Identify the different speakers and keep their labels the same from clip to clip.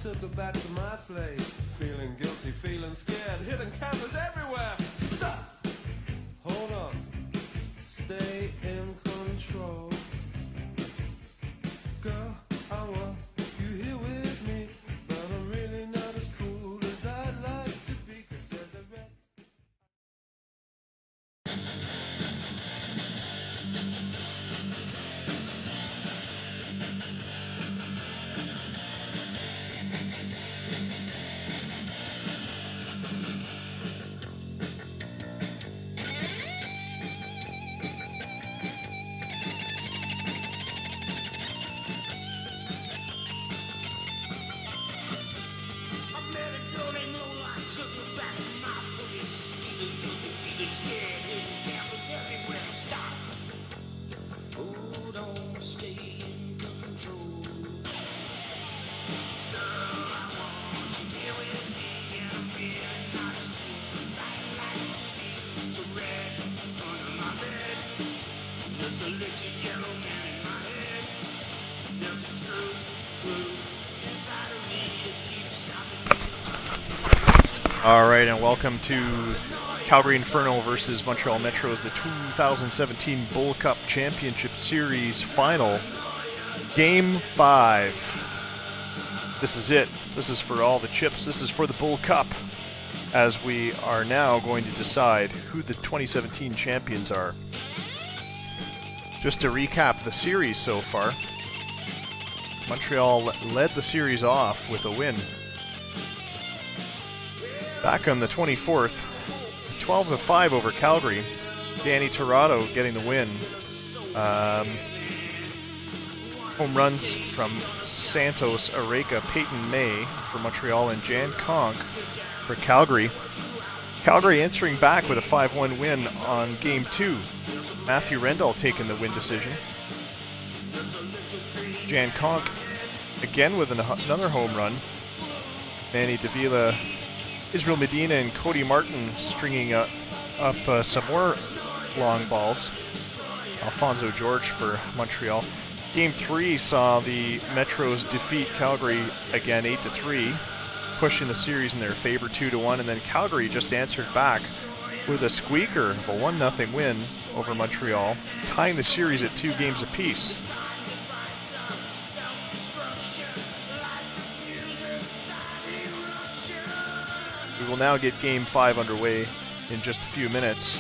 Speaker 1: took her back to my place. Feeling guilty, feeling scared, hidden cameras everywhere. Stop! Hold on. Stay in control. Girl, I want you here with me, but I'm really not as cool as I'd like to be, 'cause there's a red...
Speaker 2: Alright, and welcome to Calgary Inferno versus Montreal Metros, the 2017 Bull Cup Championship Series Final. Game 5. This is it. This is for all the chips. This is for the Bull Cup, as we are now going to decide who the 2017 champions are. Just to recap the series so far, Montreal led the series off with a win. Back on the 24th, 12-5 over Calgary. Danny Torado getting the win. Home runs from Santos, Areka, Peyton May for Montreal, and Jan Conk for Calgary. Calgary answering back with a 5-1 win on Game 2. Matthew Rendell taking the win decision. Jan Conk again with another home run. Manny Davila, Israel Medina, and Cody Martin stringing up some more long balls. Alfonso George for Montreal. Game 3 saw the Metros defeat Calgary again 8-3, pushing the series in their favor 2-1, and then Calgary just answered back with a squeaker of a 1-0 win over Montreal, tying the series at 2 games apiece. We will now get Game 5 underway in just a few minutes.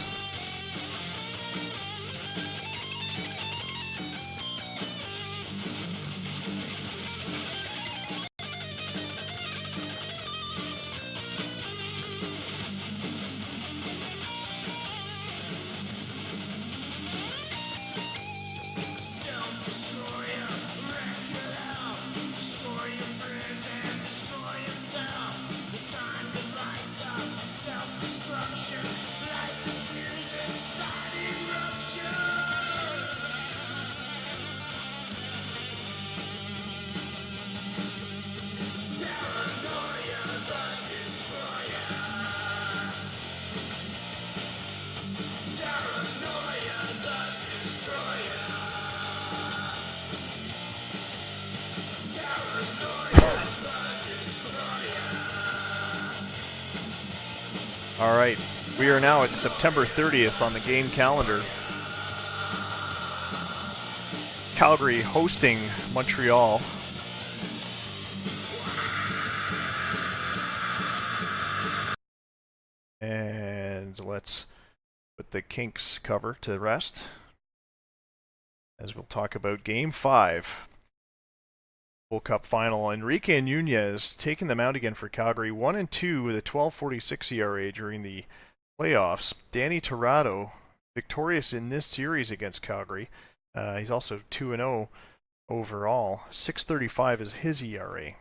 Speaker 2: All right, we are now at September 30th on the game calendar. Calgary hosting Montreal. And let's put the Kinks cover to rest, as we'll talk about Game 5. Bull Cup final. Enrique Nunez taking them out again for Calgary, 1-2 with a 12.46 ERA during the playoffs. Danny Torado victorious in this series against Calgary. He's also 2-0 overall. 6.35 is his ERA.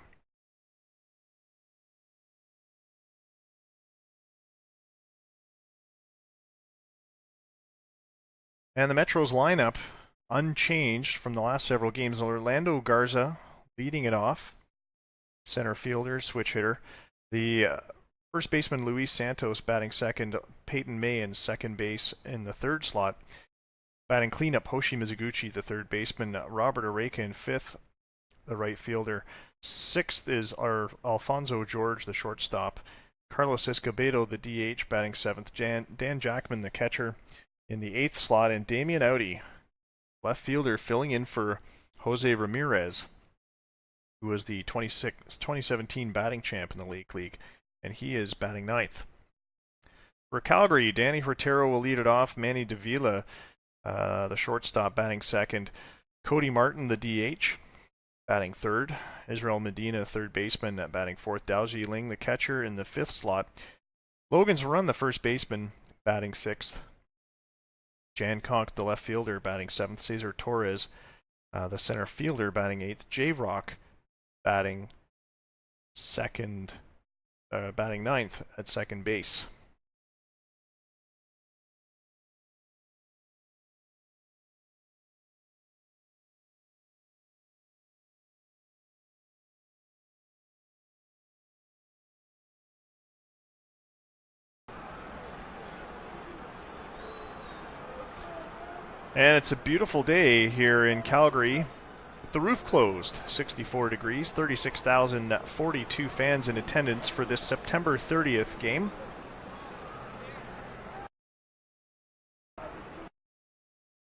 Speaker 2: And the Metros lineup unchanged from the last several games. Orlando Garza leading it off, center fielder, switch hitter. The first baseman Luis Santos batting second, Peyton May in second base in the third slot. Batting cleanup, Hoshi Mizuguchi, the third baseman, Robert Areka in fifth, the right fielder, Sixth is our Alfonso George, the shortstop. Carlos Escobedo, the DH, batting seventh. Dan Jackman, the catcher, in the eighth slot. And Damian Audi, left fielder, filling in for Jose Ramirez, who was the 2017 batting champ in the League. And he is batting ninth. For Calgary, Danny Hurtado will lead it off. Manny Davila, the shortstop, batting second. Cody Martin, the DH, batting third. Israel Medina, third baseman, batting fourth. Dao Ling, the catcher, in the fifth slot. Logan Zarun, the first baseman, batting sixth. Jan Conk, the left fielder, batting seventh. Cesar Torres, the center fielder, batting eighth. J-Rock, batting ninth at second base. And it's a beautiful day here in Calgary with the roof closed. 64 degrees, 36,042 fans in attendance for this September 30th game.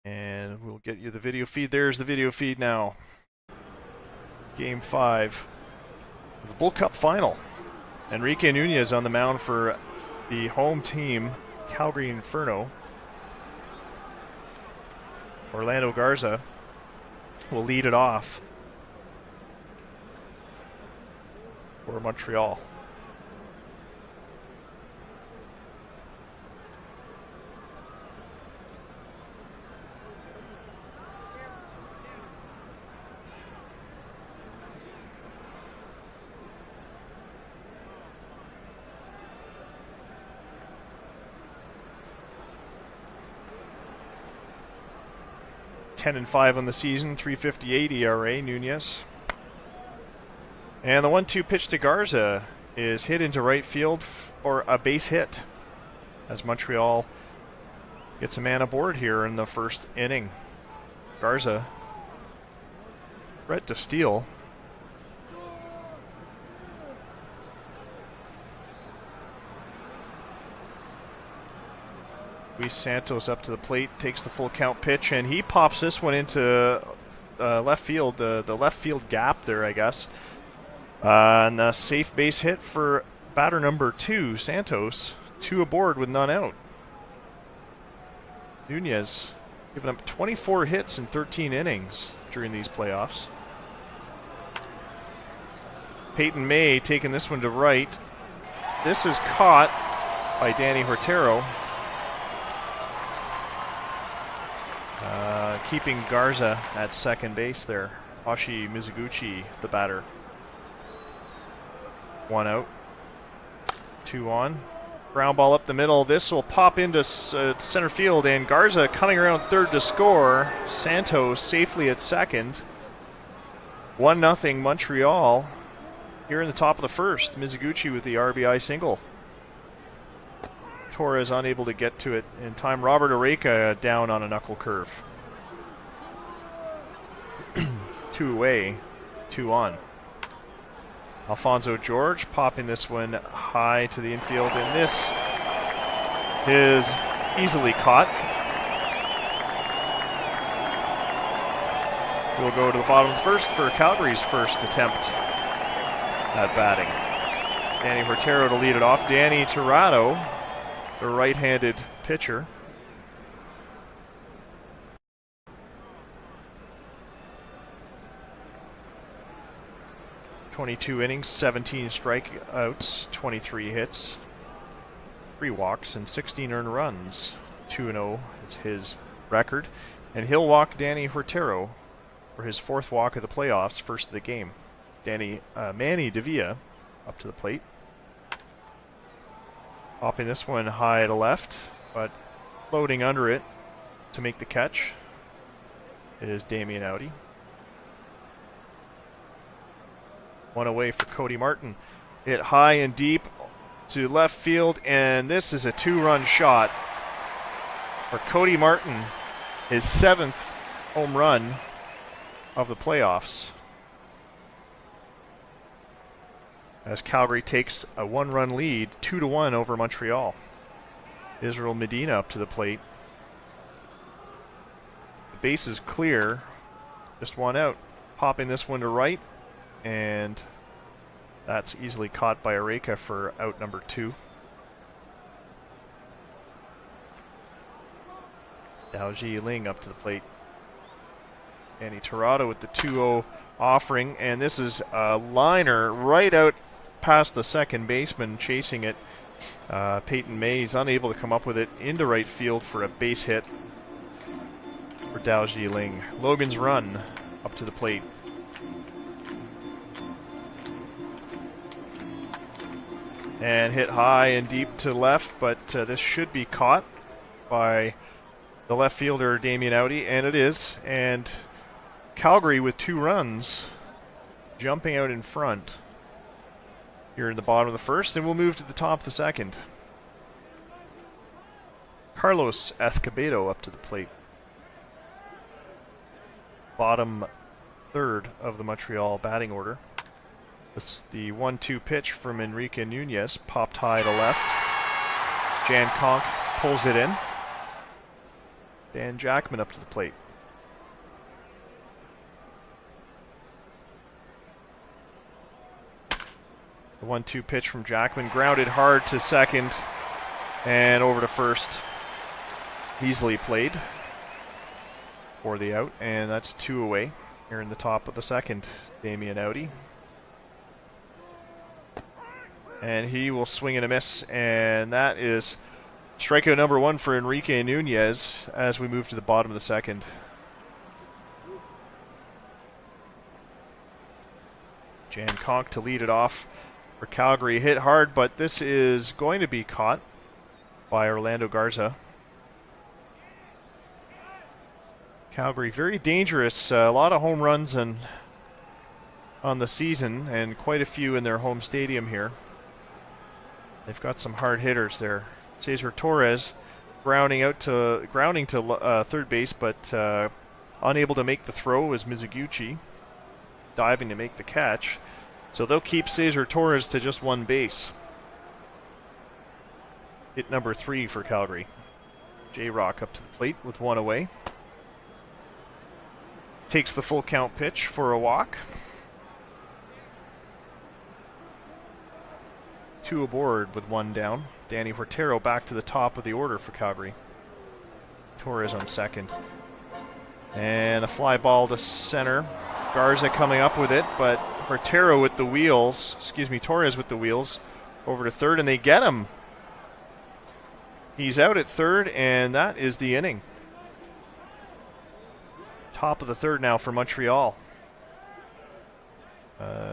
Speaker 2: And we'll get you the video feed. There's the video feed now. Game 5 of the Bull Cup final. Enrique Nunez on the mound for the home team, Calgary Inferno. Orlando Garza will lead it off for Montreal. And 5 on the season, 3.58 ERA, Nunez. And the 1-2 pitch to Garza is hit into right field for a base hit as Montreal gets a man aboard here in the first inning. Garza, Brett to steal. Luis Santos up to the plate, takes the full count pitch, and he pops this one into left field, the left field gap there, I guess. And a safe base hit for batter number 2, Santos. 2 aboard with none out. Nunez giving up 24 hits in 13 innings during these playoffs. Peyton May taking this one to right. This is caught by Danny Hurtado. Keeping Garza at second base there. Hoshi Mizuguchi, the batter. 1 out. 2 on. Ground ball up the middle. This will pop into center field, and Garza coming around third to score. Santos safely at second. 1-0 Montreal. Here in the top of the first, Mizuguchi with the RBI single. Torres unable to get to it in time. Robert Areca down on a knuckle curve. 2 away, 2 on. Alfonso George popping this one high to the infield, and this is easily caught. We'll go to the bottom first for Calgary's first attempt at batting. Danny Hurtado to lead it off. Danny Tirado, the right-handed pitcher. .22 innings, 17 strikeouts, 23 hits, 3 walks, and 16 earned runs. 2-0 is his record. And he'll walk Danny Hurtado for his 4th walk of the playoffs, first of the game. Manny Davila up to the plate. Popping this one high to left, but floating under it to make the catch is Damian Audi. 1 away for Cody Martin. Hit high and deep to left field, and this is a 2-run shot for Cody Martin, his 7th home run of the playoffs. as Calgary takes a 1-run lead, 2-1 over Montreal. Israel Medina up to the plate. The base is clear, just one out. Popping this one to right, and that's easily caught by Areka for out number 2. Dao Ling up to the plate. Andy Tirado with the 2-0 offering, and this is a liner right out past the second baseman chasing it. Peyton Mays unable to come up with it into right field for a base hit for Dao Ling. Logan's run up to the plate. And hit high and deep to left, but this should be caught by the left fielder Damian Audi, and it is. And Calgary with 2 runs jumping out in front here in the bottom of the first, and we'll move to the top of the second. Carlos Escobedo up to the plate. Bottom third of the Montreal batting order. This is the 1-2 pitch from Enrique Nunez, popped high to left. Jan Conk pulls it in. Dan Jackman up to the plate. The 1-2 pitch from Jackman, grounded hard to second and over to first. Easily played for the out, and that's 2 away here in the top of the second. Damian Audi. And he will swing and a miss, and that is strikeout number 1 for Enrique Nunez as we move to the bottom of the second. Jan Conk to lead it off for Calgary. Hit hard, but this is going to be caught by Orlando Garza. Calgary very dangerous. A lot of home runs on the season, and quite a few in their home stadium here. They've got some hard hitters there. Cesar Torres grounding to third base, but unable to make the throw is Mizuguchi, diving to make the catch. So they'll keep Cesar Torres to just 1 base. Hit number 3 for Calgary. J-Rock up to the plate with 1 away. Takes the full count pitch for a walk. 2 aboard with 1 down. Danny Huertero back to the top of the order for Calgary. Torres on second. And a fly ball to center. Garza coming up with it, but Huertero with the wheels, Torres with the wheels over to third, and they get him. He's out at third, and that is the inning. Top of the third now for Montreal.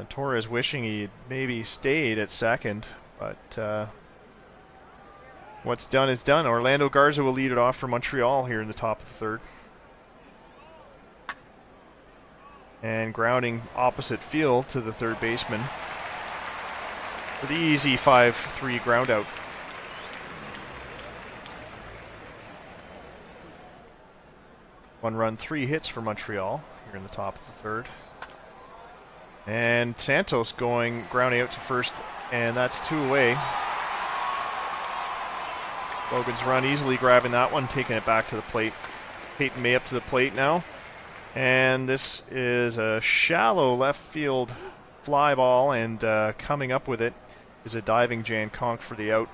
Speaker 2: Torres wishing he maybe stayed at second, but what's done is done. Orlando Garza will lead it off for Montreal here in the top of the third. And grounding opposite field to the third baseman for the easy 5-3 ground out. One run, 3 hits for Montreal here in the top of the third. And Santos grounding out to first, and that's 2 away. Logan's run easily grabbing that one, taking it back to the plate. Peyton May up to the plate now. And this is a shallow left field fly ball, and coming up with it is a diving Jan Conk for the out.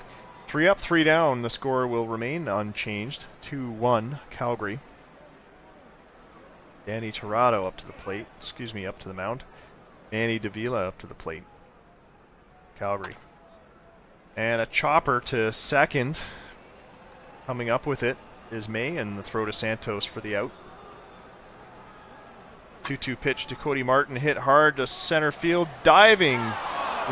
Speaker 2: 3 up, 3 down. The score will remain unchanged. 2-1 Calgary. Danny Tirado up to the plate. Up to the mound. Manny Davila up to the plate. Calgary. And a chopper to second. Coming up with it is May, and the throw to Santos for the out. 2-2 pitch to Cody Martin, hit hard to center field, diving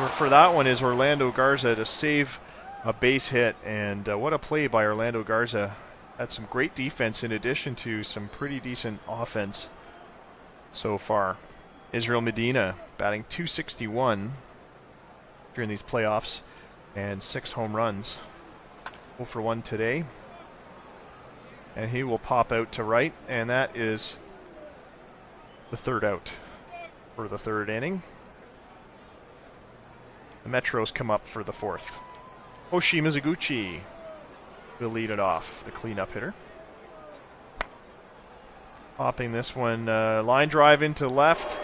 Speaker 2: for that one is Orlando Garza to save a base hit, and what a play by Orlando Garza. Had some great defense in addition to some pretty decent offense so far. Israel Medina batting .261 during these playoffs, and 6 home runs. 0 for 1 today, and he will pop out to right, and that is the third out for the third inning. The Metros come up for the fourth. Hoshi Mizuguchi will lead it off, the cleanup hitter. Popping this one, line drive into left.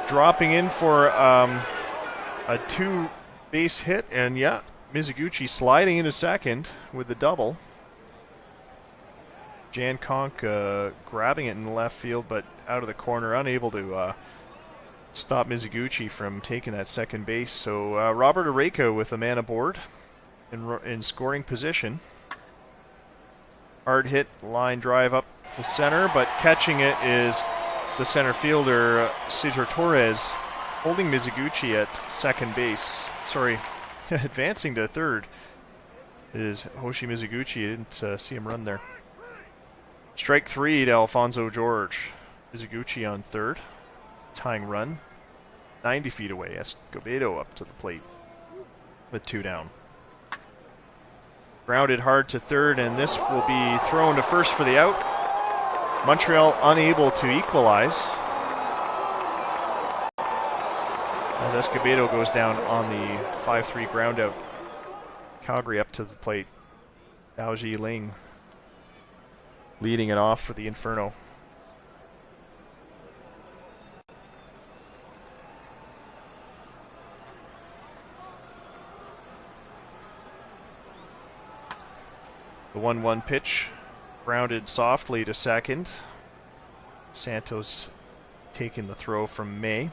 Speaker 2: Dropping in for a 2-base hit, and yeah, Mizuguchi sliding into second with the double. Jan Conk grabbing it in the left field, but out of the corner, unable to stop Mizuguchi from taking that second base. So Robert Areka with a man aboard in scoring position. Hard hit, line drive up to center, but catching it is the center fielder, Cesar Torres, holding Mizuguchi at second base. Sorry, advancing to third is Hoshi Mizuguchi. I didn't see him run there. Strike 3 to Alfonso George. Mizuguchi on third. Tying run. 90 feet away. Escobedo up to the plate with 2 down. Grounded hard to third, and this will be thrown to first for the out. Montreal unable to equalize as Escobedo goes down on the 5-3 ground out. Calgary up to the plate. Dao Ji Ling leading it off for the Inferno. The 1-1 pitch, grounded softly to second. Santos taking the throw from May.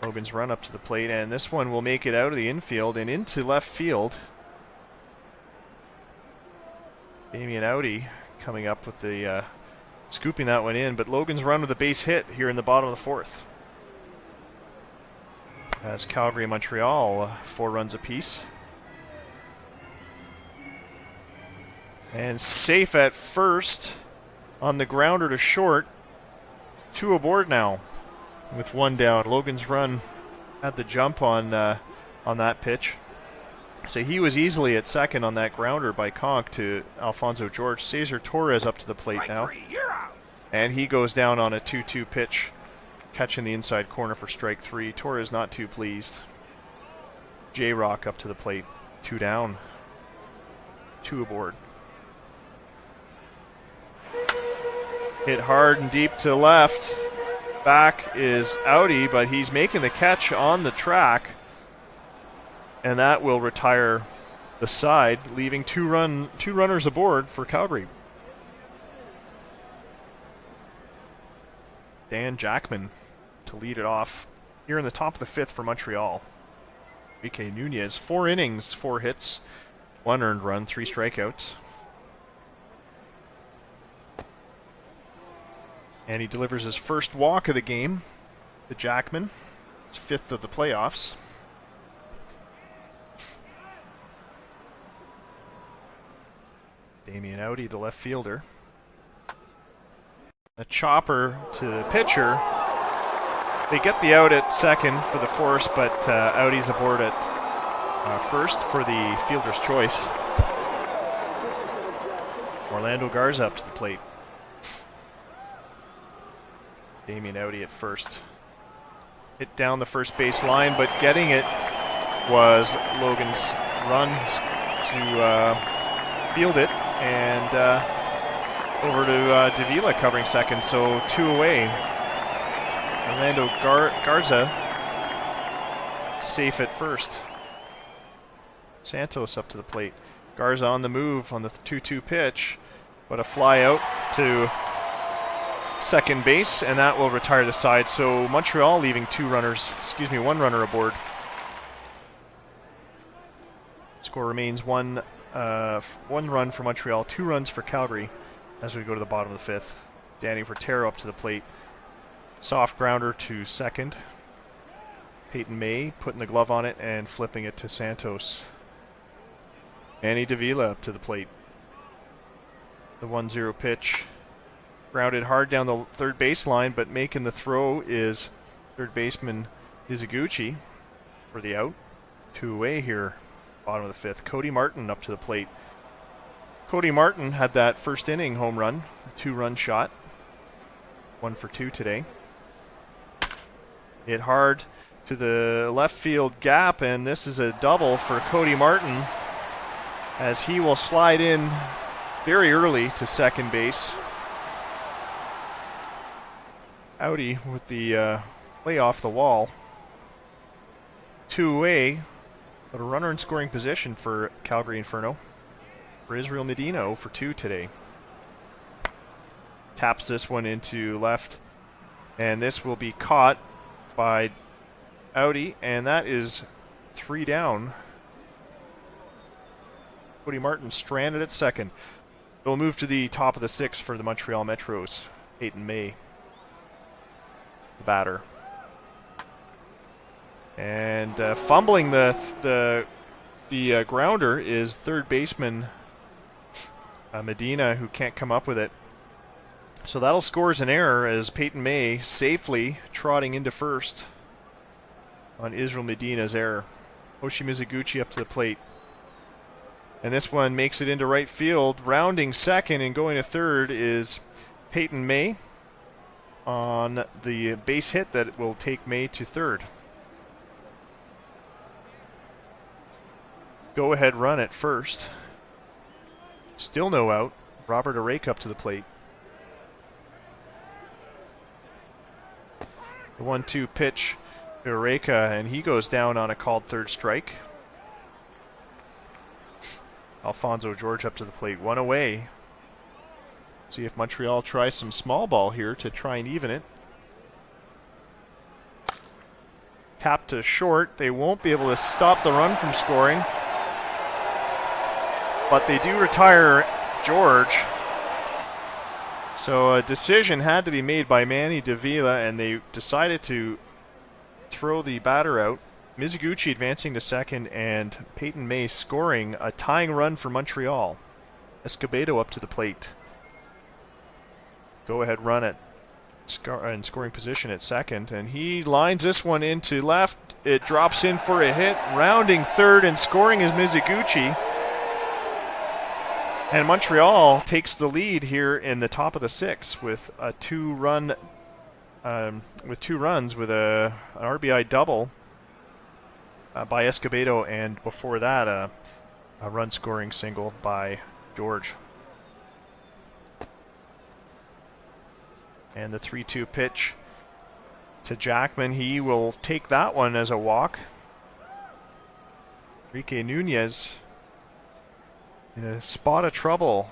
Speaker 2: Logan's run up to the plate, and this one will make it out of the infield and into left field. Damian Audi coming up with the scooping that one in, but Logan's run with a base hit here in the bottom of the fourth. As Calgary and Montreal 4 runs apiece. And safe at first on the grounder to short. 2 aboard now with 1 down. Logan's run had the jump on that pitch. So he was easily at second on that grounder by Conk to Alfonso George. Cesar Torres up to the plate now. And he goes down on a 2-2 pitch, catching the inside corner for strike 3. Torres not too pleased. J-Rock up to the plate. 2 down. 2 aboard. Hit hard and deep to left. Back is Audi, but he's making the catch on the track. And that will retire the side, leaving two runners aboard for Calgary. Dan Jackman to lead it off here in the top of the 5th for Montreal. Enrique Nunez, 4 innings, 4 hits, 1 earned run, 3 strikeouts. And he delivers his first walk of the game to Jackman. It's 5th of the playoffs. Damian Audi, the left fielder. A chopper to the pitcher. They get the out at second for the force, but Audi's aboard at first for the fielder's choice. Orlando Garza up to the plate. Damian Audi at first. Hit down the first base line, but getting it was Logan's run to field it, and over to Davila covering second, so 2 away. Orlando Garza safe at first. Santos up to the plate. Garza on the move on the 2-2 pitch, but a fly out to second base, and that will retire the side. So Montreal leaving 1 runner aboard. Score remains 1 run for Montreal, 2 runs for Calgary as we go to the bottom of the 5th. Danny Vertero up to the plate. Soft grounder to second. Peyton May putting the glove on it and flipping it to Santos. Manny Davila up to the plate. The 1-0 pitch. Grounded hard down the third baseline, but making the throw is third baseman Mizuguchi for the out. 2 away here, bottom of the 5th. Cody Martin up to the plate. Cody Martin had that first inning home run, a 2-run shot. 1 for 2 today. Hit hard to the left field gap, and this is a double for Cody Martin as he will slide in very early to second base. Audi with the play off the wall. 2 away, but a runner in scoring position for Calgary Inferno. For Israel Medina, 0 for 2 today. Taps this one into left, and this will be caught by Audi, and that is 3 down. Cody Martin stranded at second. They'll move to the top of the 6th for the Montreal Metros. Peyton May, the batter. And fumbling the grounder is third baseman Medina, who can't come up with it. So that'll score as an error as Peyton May safely trotting into first on Israel Medina's error. Hoshi Mizuguchi up to the plate. And this one makes it into right field. Rounding second and going to third is Peyton May on the base hit that will take May to third. Go ahead run at first. Still no out. Robert Arake up to the plate. The 1-2 pitch to Arake, and he goes down on a called third strike. Alfonso George up to the plate. 1 away. See if Montreal tries some small ball here to try and even it. Tap to short. They won't be able to stop the run from scoring, but they do retire George. So a decision had to be made by Manny Davila, and they decided to throw the batter out. Mizuguchi advancing to second, and Peyton May scoring a tying run for Montreal. Escobedo up to the plate. Go ahead run in scoring position at second, and he lines this one into left. It drops in for a hit. Rounding third and scoring is Mizuguchi. And Montreal takes the lead here in the top of the 6th with a 2 runs with an RBI double by Escobedo, and before that a run scoring single by George. And the 3-2 pitch to Jackman. He will take that one as a walk. Enrique Nunez in a spot of trouble.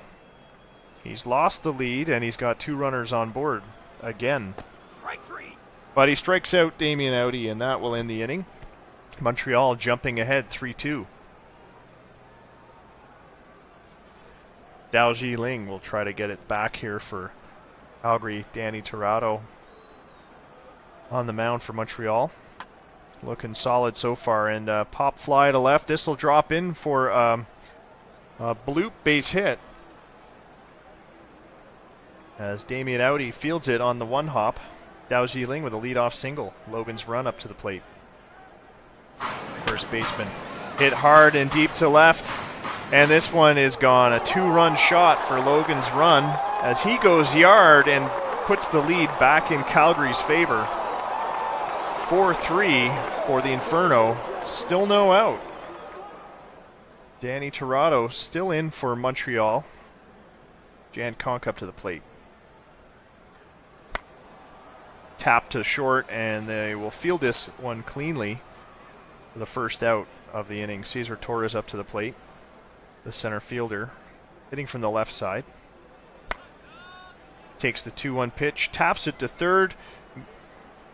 Speaker 2: He's lost the lead, and he's got 2 runners on board again.
Speaker 1: Strike 3.
Speaker 2: But he strikes out Damian Audi, and that will end the inning. Montreal jumping ahead 3-2. Dao Ji Ling will try to get it back here for Calgary. Danny Torado on the mound for Montreal. Looking solid so far, and pop fly to left. This will drop in for a bloop base hit as Damian Audi fields it on the 1-hop. Dao Ji Ling with a leadoff single. Logan's run up to the plate. First baseman hit hard and deep to left, and this one is gone. A 2-run shot for Logan's run as he goes yard and puts the lead back in Calgary's favor. 4-3 for the Inferno. Still no out. Danny Torado still in for Montreal. Jan Conk up to the plate. Tap to short, and they will field this one cleanly for the first out of the inning. Cesar Torres up to the plate, the center fielder, hitting from the left side. Takes the 2-1 pitch, taps it to third.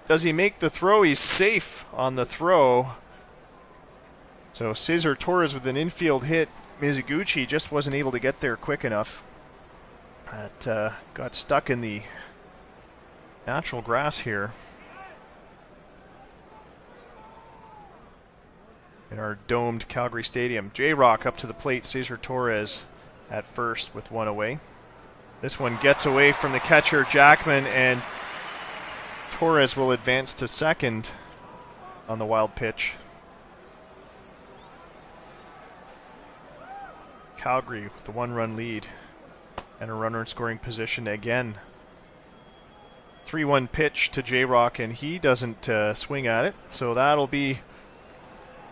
Speaker 2: Does he make the throw? He's safe on the throw. So Cesar Torres with an infield hit. Mizuguchi just wasn't able to get there quick enough. That got stuck in the natural grass here in our domed Calgary Stadium. J-Rock up to the plate. Cesar Torres at first with 1 away. This one gets away from the catcher, Jackman, and Torres will advance to second on the wild pitch. Calgary with the 1-run lead and a runner in scoring position again. 3-1 pitch to J-Rock, and he doesn't swing at it. So that'll be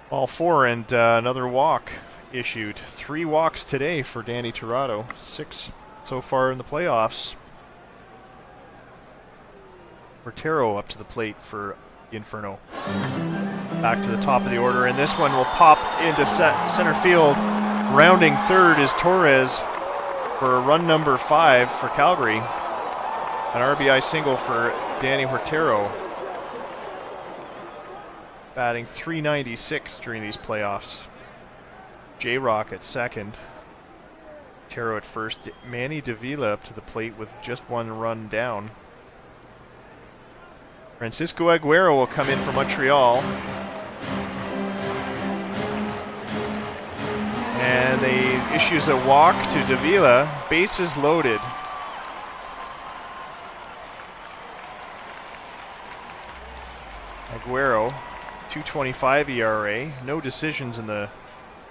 Speaker 2: all 4, and another walk issued. 3 walks today for Danny Tirado. 6 so far in the playoffs. Hortero up to the plate for Inferno. Back to the top of the order, and this one will pop into center field. Rounding third is Torres for run number 5 for Calgary. An RBI single for Danny Hortero. Batting .396 during these playoffs. J-Rock at second. Hortero at first. Manny Davila up to the plate with just 1 run down. Francisco Aguero will come in for Montreal. And they issues a walk to Davila. Bases loaded. Aguero, 2.25 ERA. No decisions in the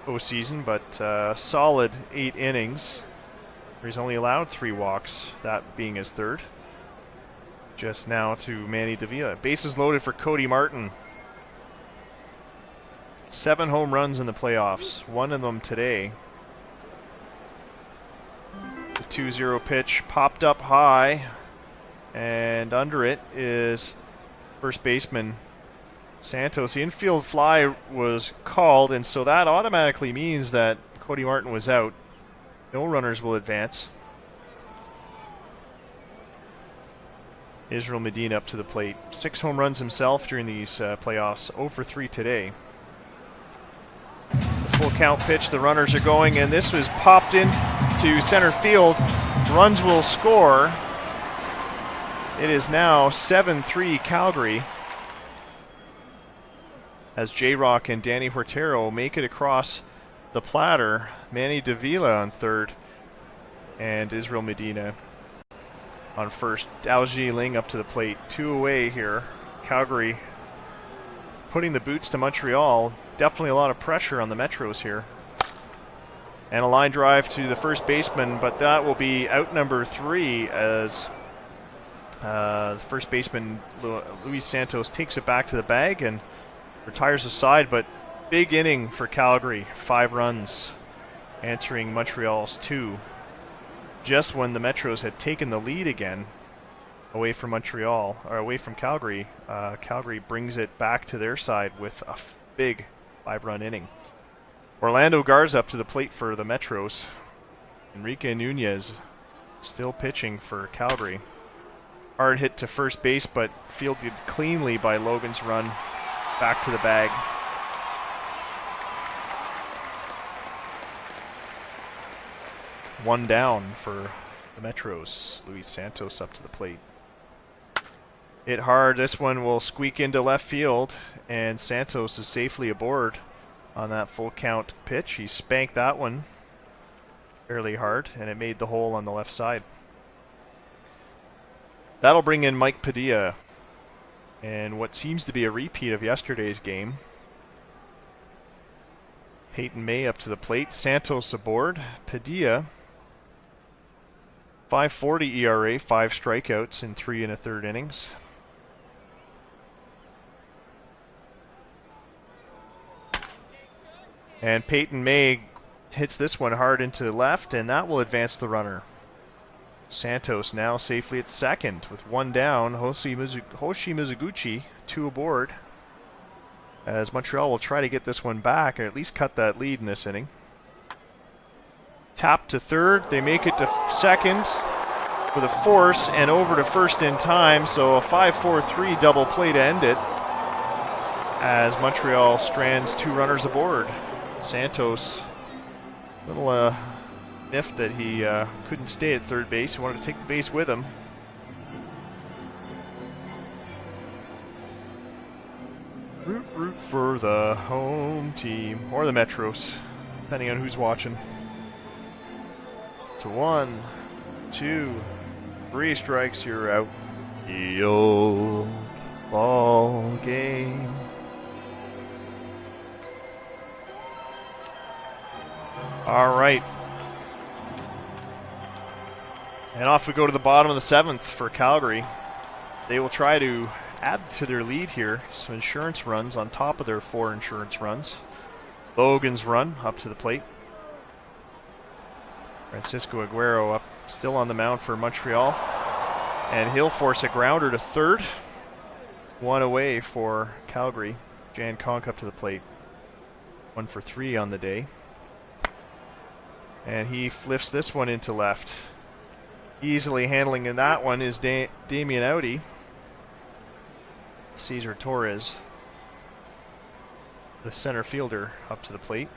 Speaker 2: postseason, but solid 8 innings. He's only allowed 3 walks, that being his third. Just now to Manny Davila. Bases loaded for Cody Martin. 7 home runs in the playoffs, 1 of them today. The 2-0 pitch popped up high, and under it is first baseman Santos. The infield fly was called, and so that automatically means that Cody Martin was out. No runners will advance. Israel Medina up to the plate. 6 home runs himself during these playoffs. 0 for 3 today. The full count pitch. The runners are going, and this was popped into center field. Runs will score. It is now 7-3 Calgary, as J-Rock and Danny Hortero make it across the platter. Manny Davila on third, and Israel Medina on first. Algie Ling up to the plate. 2 away here. Calgary putting the boots to Montreal. Definitely a lot of pressure on the Metros here. And a line drive to the first baseman, but that will be out number 3 as the first baseman Luis Santos takes it back to the bag and retires the side. But big inning for Calgary. 5 runs answering Montreal's 2. Just when the Metros had taken the lead again away from Montreal, or away from Calgary, Calgary brings it back to their side with a big 5-run inning. Orlando Garza up to the plate for the Metros. Enrique Nunez still pitching for Calgary. Hard hit to first base, but fielded cleanly by Logan's run back to the bag. One down for the Metros. Luis Santos up to the plate. Hit hard. This one will squeak into left field, and Santos is safely aboard on that full count pitch. He spanked that one fairly hard, and it made the hole on the left side. That'll bring in Mike Padilla, and what seems to be a repeat of yesterday's game. Peyton May up to the plate. Santos aboard. Padilla, 5.40 ERA, 5 strikeouts in 3 1/3 innings. And Peyton May hits this one hard into the left, and that will advance the runner. Santos now safely at second with 1 down. Hoshi Mizuguchi, 2 aboard, as Montreal will try to get this one back, or at least cut that lead in this inning. Tap to third. They make it to second with a force and over to first in time, so a 5-4-3 double play to end it as Montreal strands 2 runners aboard. Santos, little miffed that he couldn't stay at third base. He wanted to take the base with him. Root for the home team, or the Metros, depending on who's watching. To 1, 2, 3 strikes, you're out. The old ball game. All right. And off we go to the bottom of the 7th for Calgary. they will try to add to their lead here. Some insurance runs on top of their 4 insurance runs. Logan's run up to the plate. Francisco Aguero up, still on the mound for Montreal. And he'll force a grounder to third. 1 away for Calgary. Jan Conk up to the plate. 1 for 3 on the day. And he lifts this one into left. Easily handling in that one is Damian Audi. Cesar Torres, the center fielder, up to the plate.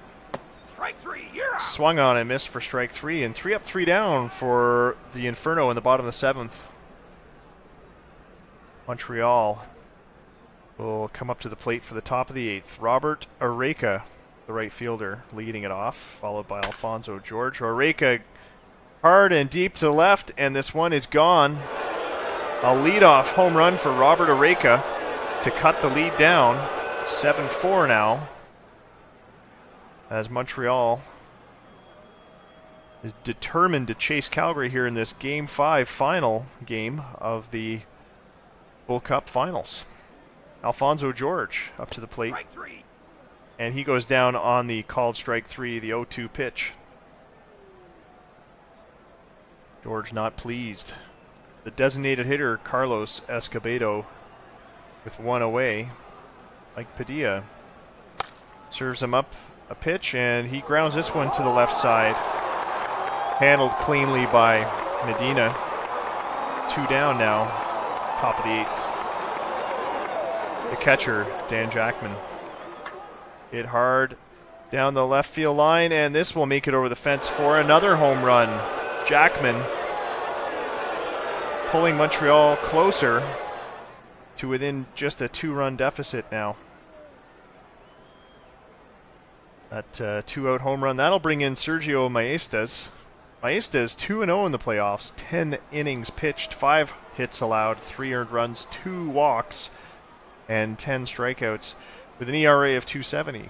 Speaker 3: Strike 3, you're out.
Speaker 2: Swung on and missed for strike 3, and 3 up, 3 down for the Inferno in the bottom of the 7th. Montreal will come up to the plate for the top of the 8th. Robert Areca, the right fielder, leading it off, followed by Alfonso George. Areca hard and deep to left, and this one is gone. A leadoff home run for Robert Areca to cut the lead down. 7-4 now, as Montreal is determined to chase Calgary here in this Game 5 final game of the Bull Cup Finals. Alfonso George up to the plate, and he goes down on the called strike 3, the 0-2 pitch. George not pleased. The designated hitter, Carlos Escobedo, with 1 away. Mike Padilla serves him up a pitch, and he grounds this one to the left side. Handled cleanly by Medina. 2 down now, top of the 8th. The catcher, Dan Jackman, hit hard down the left field line, and this will make it over the fence for another home run. Jackman pulling Montreal closer to within just a 2-run deficit now. That 2-out home run, that'll bring in Sergio Maestas. Maestas 2-0 in the playoffs, 10 innings pitched, 5 hits allowed, 3 earned runs, 2 walks, and 10 strikeouts with an ERA of 2.70.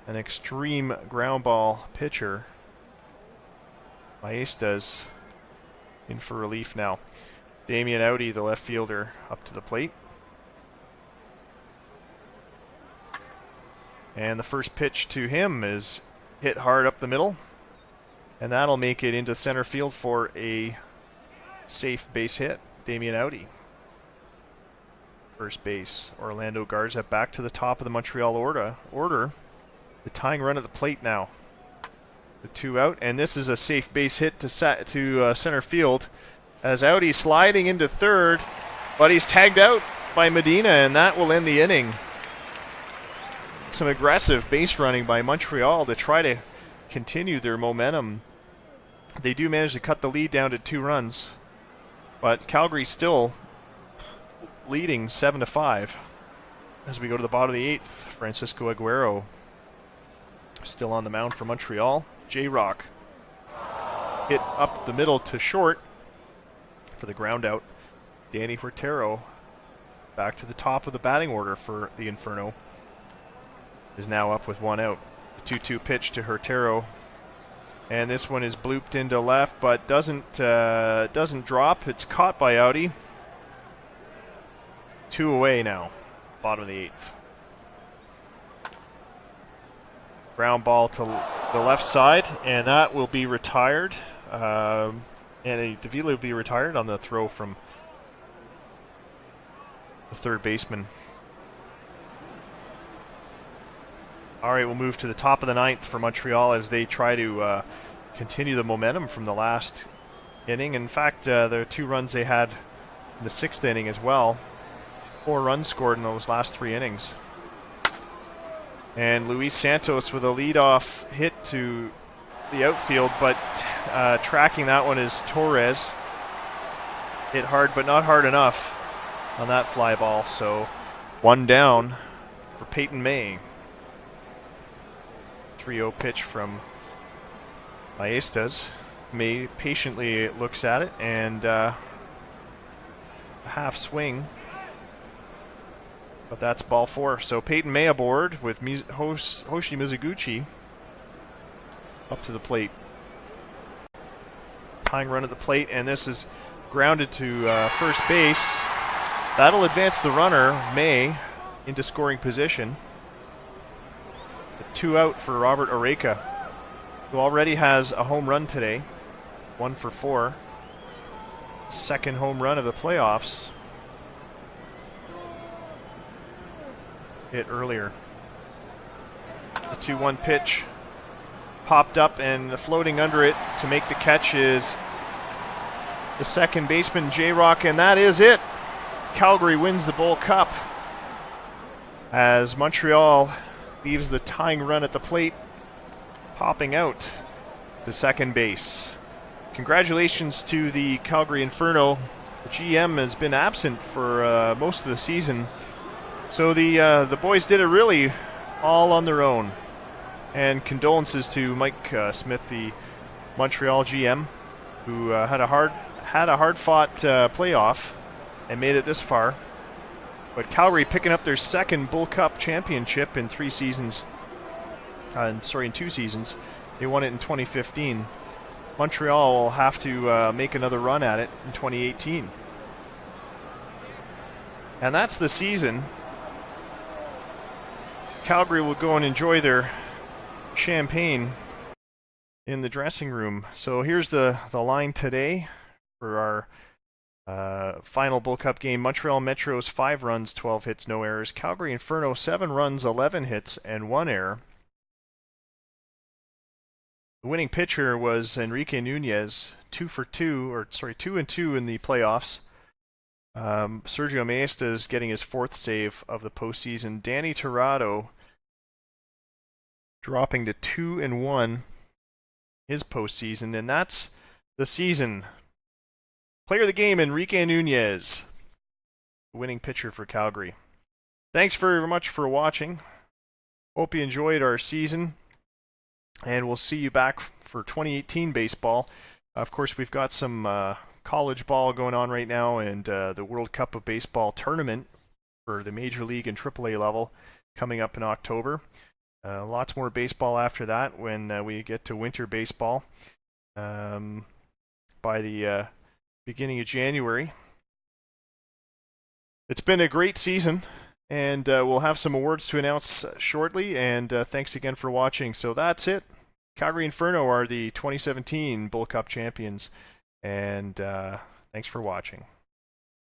Speaker 2: An extreme ground ball pitcher. Maestas in for relief now. Damian Audi, the left fielder, up to the plate. And the first pitch to him is hit hard up the middle, and that'll make it into center field for a safe base hit. Damian Audi. First base, Orlando Garza back to the top of the Montreal order. The tying run at the plate now. The 2 out, and this is a safe base hit to center field as Audi sliding into third, but he's tagged out by Medina, and that will end the inning. Some aggressive base running by Montreal to try to continue their momentum. They do manage to cut the lead down to 2 runs, but Calgary still leading 7-5 as we go to the bottom of the 8th. Francisco Aguero still on the mound for Montreal. J-Rock hit up the middle to short for the ground out. Danny Huertero back to the top of the batting order for the Inferno is now up with 1 out. The 2-2 pitch to Huertero, and this one is blooped into left, but doesn't drop. It's caught by Audi. 2 away now, bottom of the 8th. Ground ball to the left side, and that will be retired. And Davila will be retired on the throw from the third baseman. All right, we'll move to the top of the 9th for Montreal as they try to continue the momentum from the last inning. In fact, the 2 runs they had in the 6th inning as well. 4 runs scored in those last 3 innings. And Luis Santos with a leadoff hit to the outfield, but tracking that one is Torres. Hit hard, but not hard enough on that fly ball. So 1 down for Peyton May. 3-0 pitch from Maestas. May patiently looks at it, and a half swing. But that's ball 4. So Peyton May aboard with Hoshi Mizuguchi up to the plate. Tying run at the plate, and this is grounded to first base. That'll advance the runner, May, into scoring position. A 2 out for Robert Oreca, who already has a home run today, 1 for 4. Second home run of the playoffs. Hit earlier. The 2-1 pitch popped up, and floating under it to make the catch is the second baseman, J-Rock, and that is it. Calgary wins the Bull Cup as Montreal leaves the tying run at the plate, popping out to second base. Congratulations to the Calgary Inferno. The GM has been absent for most of the season, so the boys did it really all on their own. And condolences to Mike Smith, the Montreal GM, who had a hard-fought playoff and made it this far. But Calgary picking up their second Bull Cup championship in 2 seasons. They won it in 2015. Montreal will have to make another run at it in 2018. And that's the season. Calgary will go and enjoy their champagne in the dressing room. So here's the line today for our final Bull Cup game. Montreal Metros 5 runs, 12 hits, no errors. Calgary Inferno 7 runs, 11 hits, and 1 error. The winning pitcher was Enrique Nunez, 2 and 2 in the playoffs. Sergio Maesta is getting his 4th save of the postseason. Danny Tirado dropping to 2-1 his postseason, and that's the season. Player of the game, Enrique Nunez, the winning pitcher for Calgary. Thanks very much for watching. Hope you enjoyed our season, and we'll see you back for 2018 baseball. Of course, we've got some college ball going on right now, and the World Cup of Baseball tournament for the Major League and AAA level coming up in October. Lots more baseball after that when we get to winter baseball by the beginning of January. It's been a great season, and we'll have some awards to announce shortly, and thanks again for watching. So that's it. Calgary Inferno are the 2017 Bull Cup champions, and thanks for watching.